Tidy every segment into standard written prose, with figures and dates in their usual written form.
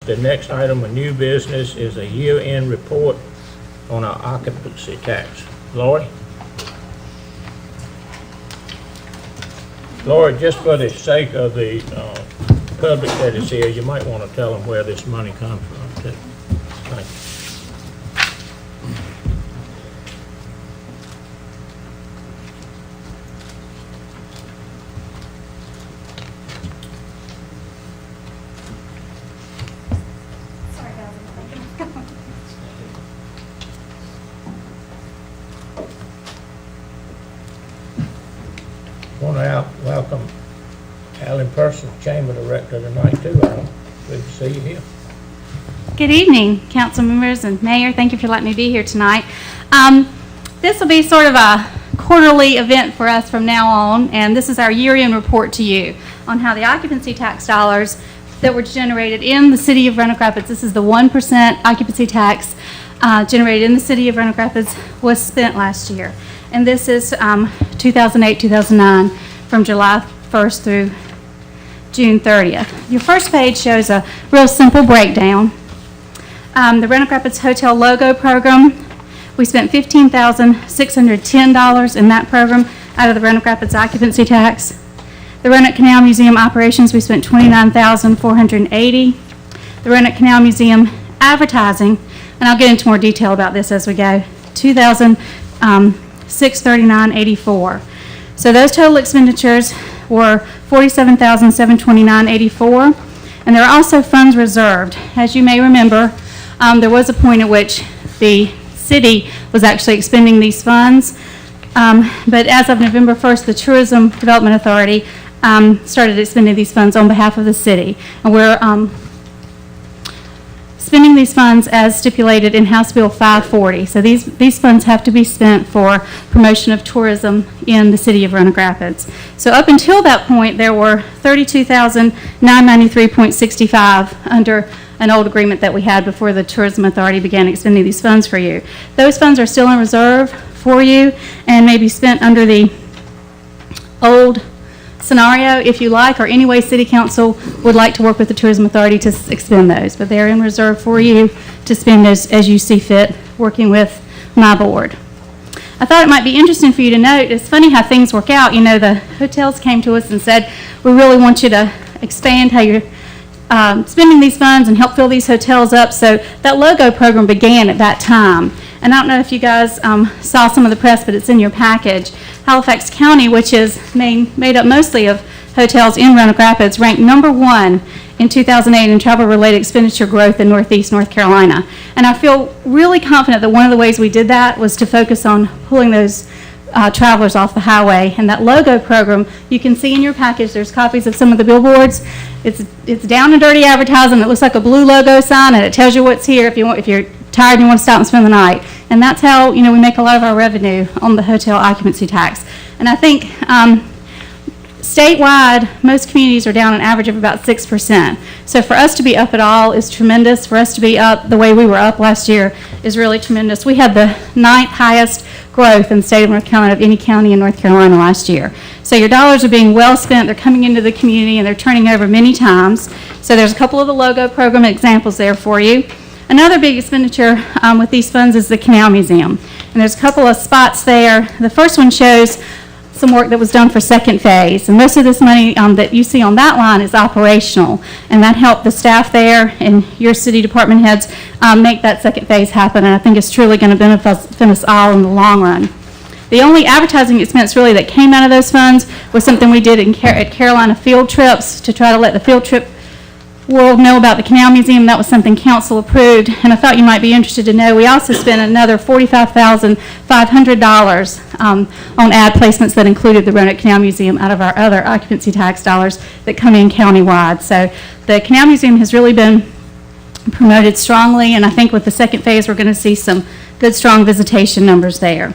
the next item of new business is a year-end report on our occupancy tax. Lori? Lori, just for the sake of the public that is here, you might want to tell them where this money comes from, too. Thank you. Want to welcome Alan Person, Chamber Director tonight too, Alan. Good to see you here. Good evening, council members and mayor. Thank you for letting me be here tonight. This will be sort of a quarterly event for us from now on, and this is our year-end report to you on how the occupancy tax dollars that were generated in the city of Roanoke Rapids, this is the 1% occupancy tax generated in the city of Roanoke Rapids, was spent last year. And this is 2008-2009 from July 1st through June 30th. Your first page shows a real simple breakdown. The Roanoke Rapids Hotel Logo Program, we spent $15,610 in that program out of the Roanoke Rapids occupancy tax. The Roanoke Canal Museum operations, we spent $29,480. The Roanoke Canal Museum advertising, and I'll get into more detail about this as we go, $2,639.84. So those total expenditures were $47,729.84, and there are also funds reserved. As you may remember, there was a point at which the city was actually expending these funds, but as of November 1st, the Tourism Development Authority started expending these funds on behalf of the city, and we're spending these funds as stipulated in House Bill 540. So these funds have to be spent for promotion of tourism in the city of Roanoke Rapids. So up until that point, there were $32,993.65 under an old agreement that we had before the Tourism Authority began expending these funds for you. Those funds are still in reserve for you and may be spent under the old scenario if you like, or any way City Council would like to work with the Tourism Authority to expend those, but they're in reserve for you to spend as you see fit, working with my board. I thought it might be interesting for you to note, it's funny how things work out. You know, the hotels came to us and said, we really want you to expand how you're spending these funds and help fill these hotels up. So that logo program began at that time. And I don't know if you guys saw some of the press, but it's in your package. Halifax County, which is made up mostly of hotels in Roanoke Rapids, ranked #1 in 2008 in travel-related expenditure growth in Northeast North Carolina. And I feel really confident that one of the ways we did that was to focus on pulling those travelers off the highway. And that logo program, you can see in your package, there's copies of some of the billboards. It's down and dirty advertising. It looks like a blue logo sign, and it tells you what's here if you're tired and you want to stop and spend the night. And that's how, we make a lot of our revenue on the hotel occupancy tax. And I think statewide, most communities are down an average of about 6%. So for us to be up at all is tremendous. For us to be up the way we were up last year is really tremendous. We had the 9th highest growth in the state of North Carolina of any county in North Carolina last year. So your dollars are being well spent. They're coming into the community and they're turning over many times. So there's a couple of the logo program examples there for you. Another big expenditure with these funds is the Canal Museum. And there's a couple of spots there. The first one shows some work that was done for second phase. And most of this money that you see on that line is operational. And that helped the staff there and your city department heads make that second phase happen. And I think it's truly going to benefit us all in the long run. The only advertising expense really that came out of those funds was something we did at Carolina field trips to try to let the field trip world know about the Canal Museum. That was something council approved, and I thought you might be interested to know we also spent another $45,500 on ad placements that included the Roanoke Canal Museum out of our other occupancy tax dollars that come in countywide. So the Canal Museum has really been promoted strongly, and I think with the second phase we're going to see some good strong visitation numbers there.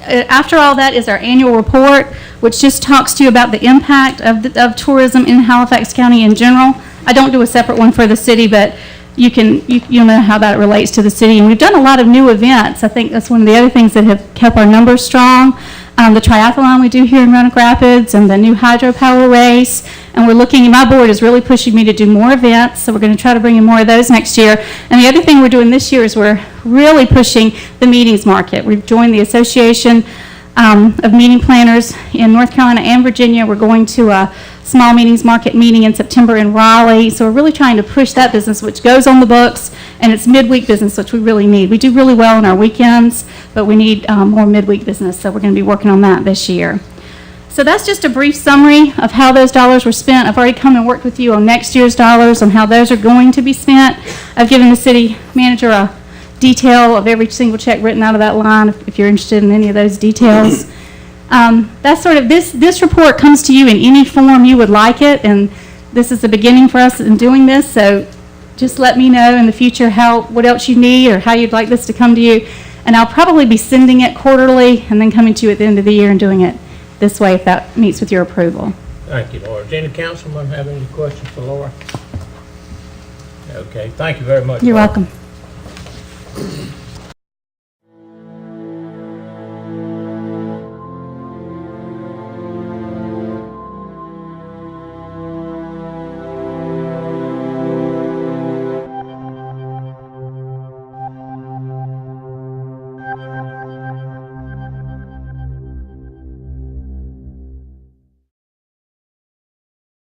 After all that is our annual report, which just talks to you about the impact of tourism in Halifax County in general. I don't do a separate one for the city, but you'll know how that relates to the city. And we've done a lot of new events. I think that's one of the other things that have kept our numbers strong. The triathlon we do here in Roanoke Rapids and the new hydropower race. And we're looking, my board is really pushing me to do more events, so we're going to try to bring in more of those next year. And the other thing we're doing this year is we're really pushing the meetings market. We've joined the Association of Meeting Planners in North Carolina and Virginia. We're going to a small meetings market meeting in September in Raleigh. So we're really trying to push that business, which goes on the books, and it's midweek business, which we really need. We do really well on our weekends, but we need more midweek business, so we're going to be working on that this year. So that's just a brief summary of how those dollars were spent. I've already come and worked with you on next year's dollars, on how those are going to be spent. I've given the city manager a detail of every single check written out of that line, if you're interested in any of those details. That's sort of, this report comes to you in any form you would like it, and this is the beginning for us in doing this, so just let me know in the future what else you need or how you'd like this to come to you, and I'll probably be sending it quarterly and then coming to you at the end of the year and doing it this way if that meets with your approval. Thank you, Laura. Does any councilman have any questions for Laura? Okay, thank you very much. You're Laura. welcome.